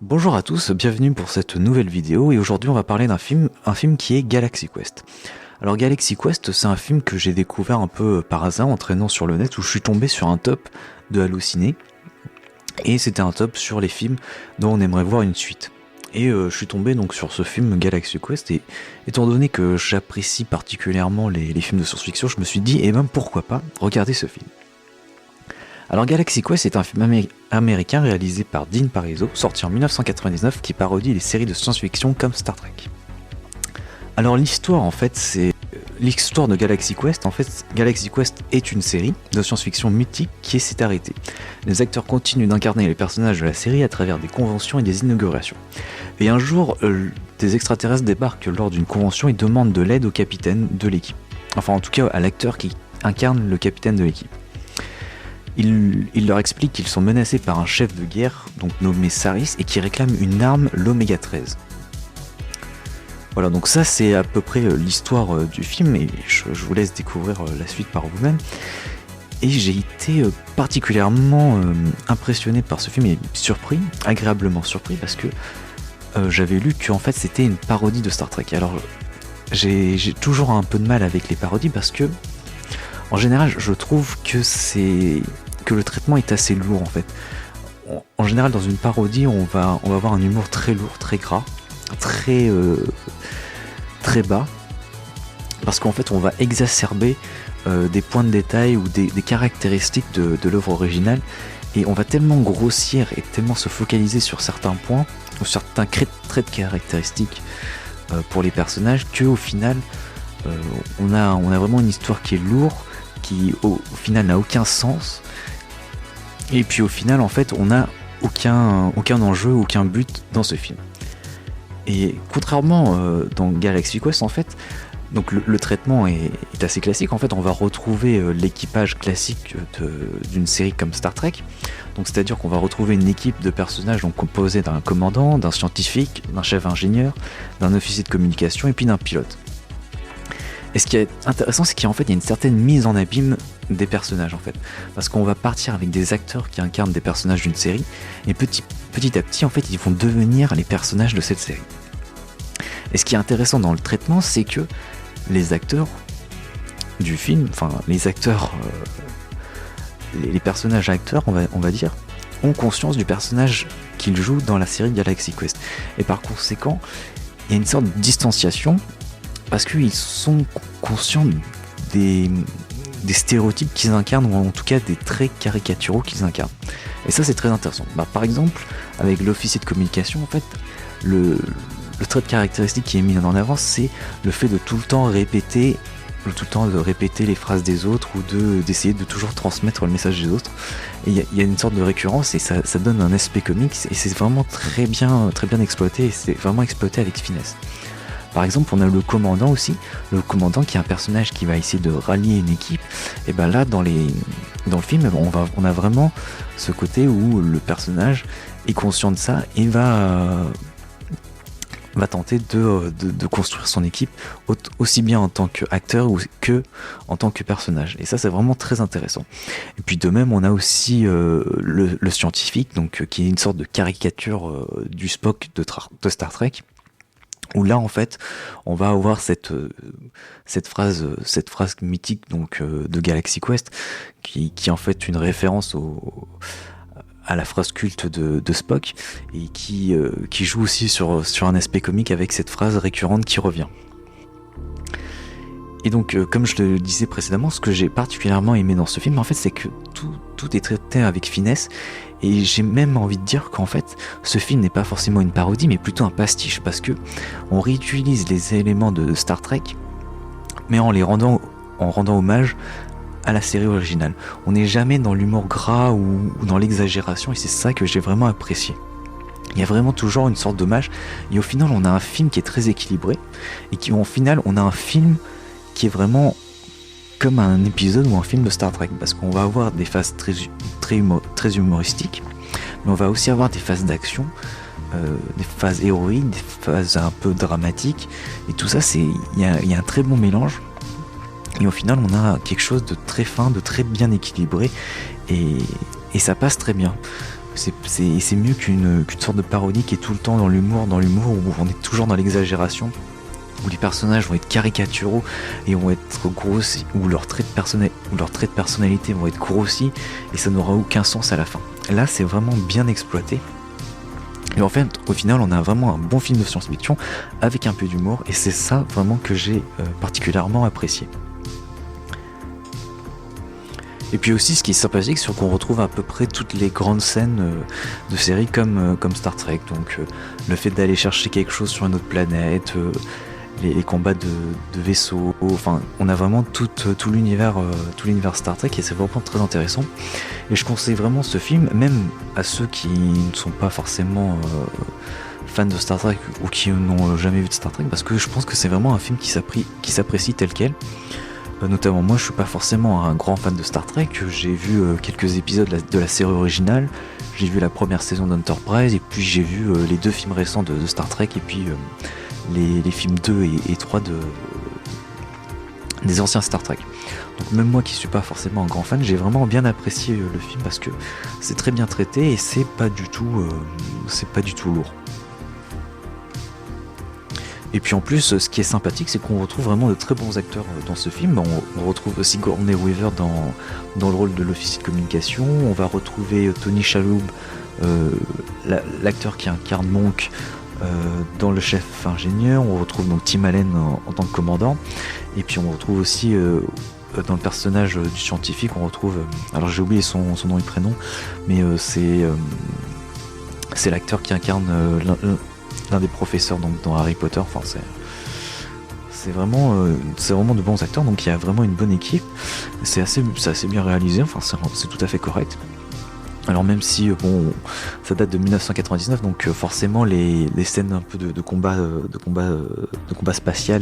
Bonjour à tous, bienvenue pour cette nouvelle vidéo et aujourd'hui on va parler d'un film, qui est Galaxy Quest. Alors Galaxy Quest, c'est un film que j'ai découvert un peu par hasard en traînant sur le net où je suis tombé sur un top de Allociné et c'était un top sur les films dont on aimerait voir une suite. Et je suis tombé donc sur ce film Galaxy Quest et étant donné que j'apprécie particulièrement les films de science-fiction, je me suis dit pourquoi pas regarder ce film. Alors Galaxy Quest est un film américain réalisé par Dean Parisot, sorti en 1999, qui parodie les séries de science-fiction comme Star Trek. Alors l'histoire en fait, c'est l'histoire de Galaxy Quest. En fait, Galaxy Quest est une série de science-fiction mythique qui s'est arrêtée. Les acteurs continuent d'incarner les personnages de la série à travers des conventions et des inaugurations. Et un jour, des extraterrestres débarquent lors d'une convention et demandent de l'aide au capitaine de l'équipe. Enfin, en tout cas, à l'acteur qui incarne le capitaine de l'équipe. Il leur explique qu'ils sont menacés par un chef de guerre, donc nommé Saris, et qui réclame une arme, l'Oméga 13. Voilà, donc ça c'est à peu près l'histoire du film, et je vous laisse découvrir la suite par vous-même. Et j'ai été particulièrement impressionné par ce film, et surpris, agréablement surpris, parce que j'avais lu qu'en fait c'était une parodie de Star Trek. Alors j'ai toujours un peu de mal avec les parodies, parce que en général, je trouve que le traitement est assez lourd en fait. En général, dans une parodie, on va avoir un humour très lourd, très gras, très bas, parce qu'en fait, on va exacerber des points de détail ou des caractéristiques de l'œuvre originale, et on va tellement grossir et tellement se focaliser sur certains points ou certains traits de caractéristiques pour les personnages qu'au final, on a vraiment une histoire qui est lourde, qui au final n'a aucun sens, et puis au final en fait on n'a aucun enjeu, aucun but dans ce film. Et contrairement dans Galaxy Quest en fait, donc le traitement est assez classique. En fait on va retrouver l'équipage classique d'une série comme Star Trek, donc c'est-à-dire qu'on va retrouver une équipe de personnages donc composée d'un commandant, d'un scientifique, d'un chef ingénieur, d'un officier de communication et puis d'un pilote. Et ce qui est intéressant, c'est qu'en fait, il y a une certaine mise en abîme des personnages, en fait. Parce qu'on va partir avec des acteurs qui incarnent des personnages d'une série, et petit à petit, en fait, ils vont devenir les personnages de cette série. Et ce qui est intéressant dans le traitement, c'est que les acteurs du film, enfin, les acteurs, les personnages acteurs, on va dire, ont conscience du personnage qu'ils jouent dans la série Galaxy Quest. Et par conséquent, il y a une sorte de distanciation, parce qu'ils sont conscients des stéréotypes qu'ils incarnent, ou en tout cas des traits caricaturaux qu'ils incarnent. Et ça c'est très intéressant. Par exemple, avec l'officier de communication, en fait, le trait de caractéristique qui est mis en avant, c'est le fait de tout le temps répéter les phrases des autres, ou d'essayer de toujours transmettre le message des autres. Et il y a une sorte de récurrence, et ça donne un aspect comique, et c'est vraiment très bien exploité, et c'est vraiment exploité avec finesse. Par exemple, on a le commandant aussi, le commandant qui est un personnage qui va essayer de rallier une équipe. Et ben là, dans le film, on a vraiment ce côté où le personnage est conscient de ça et va tenter de construire son équipe aussi bien en tant qu'acteur que en tant que personnage. Et ça, c'est vraiment très intéressant. Et puis de même, on a aussi le scientifique, donc qui est une sorte de caricature du Spock de Star Trek. Où là en fait on va avoir cette phrase mythique donc de Galaxy Quest qui en fait une référence à la phrase culte de Spock, et qui joue aussi sur un aspect comique avec cette phrase récurrente qui revient. Et donc comme je le disais précédemment, ce que j'ai particulièrement aimé dans ce film en fait, c'est que tout est traité avec finesse. Et j'ai même envie de dire qu'en fait, ce film n'est pas forcément une parodie, mais plutôt un pastiche, parce que on réutilise les éléments de Star Trek, mais en rendant hommage à la série originale. On n'est jamais dans l'humour gras ou dans l'exagération, et c'est ça que j'ai vraiment apprécié. Il y a vraiment toujours une sorte d'hommage, et au final, on a un film qui est très équilibré, et au final, on a un film qui est vraiment comme un épisode ou un film de Star Trek, parce qu'on va avoir des phases très humoristiques, mais on va aussi avoir des phases d'action, des phases héroïques, des phases un peu dramatiques, et tout ça, il y a un très bon mélange, et au final on a quelque chose de très fin, de très bien équilibré, et ça passe très bien. c'est mieux qu'une sorte de parodie qui est tout le temps dans l'humour où on est toujours dans l'exagération, où les personnages vont être caricaturaux et vont être grossis, où leurs traits de personnalité vont être grossis et ça n'aura aucun sens à la fin. Là, c'est vraiment bien exploité. Et en fait, au final, on a vraiment un bon film de science-fiction avec un peu d'humour, et c'est ça vraiment que j'ai particulièrement apprécié. Et puis aussi, ce qui est sympathique, c'est qu'on retrouve à peu près toutes les grandes scènes de séries comme Star Trek. Donc le fait d'aller chercher quelque chose sur une autre planète, les combats de vaisseaux, enfin, on a vraiment tout l'univers Star Trek, et c'est vraiment très intéressant. Et je conseille vraiment ce film, même à ceux qui ne sont pas forcément fans de Star Trek ou qui n'ont jamais vu de Star Trek, parce que je pense que c'est vraiment un film qui s'apprécie tel quel. Notamment moi, je suis pas forcément un grand fan de Star Trek. J'ai vu quelques épisodes de la série originale, j'ai vu la première saison d'Enterprise, et puis j'ai vu les 2 films récents de Star Trek, et puis les films 2 et 3 des anciens Star Trek. Donc même moi qui suis pas forcément un grand fan, j'ai vraiment bien apprécié le film, parce que c'est très bien traité et c'est pas du tout lourd. Et puis en plus, ce qui est sympathique, c'est qu'on retrouve vraiment de très bons acteurs dans ce film. On retrouve Sigourney Weaver dans le rôle de l'officier de communication. On va retrouver Tony Shalhoub, l'acteur qui incarne Monk, dans le chef ingénieur. On retrouve donc Tim Allen en tant que commandant. Et puis on retrouve aussi dans le personnage du scientifique, on retrouve... alors j'ai oublié son nom et prénom, mais c'est l'acteur qui incarne... l'un des professeurs dans Harry Potter. Enfin, c'est vraiment de bons acteurs, donc il y a vraiment une bonne équipe. C'est assez bien réalisé, enfin c'est tout à fait correct. Alors même si ça date de 1999, donc forcément les scènes un peu de combat spatial,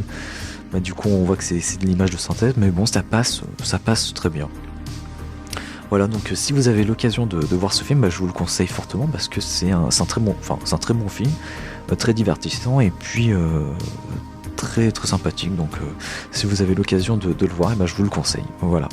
bah, du coup on voit que c'est de l'image de synthèse, mais bon, ça passe très bien. Voilà, donc si vous avez l'occasion de voir ce film, bah, je vous le conseille fortement, parce que c'est un très bon film, très divertissant, et puis très très sympathique. Donc si vous avez l'occasion de le voir, bah, je vous le conseille. Voilà.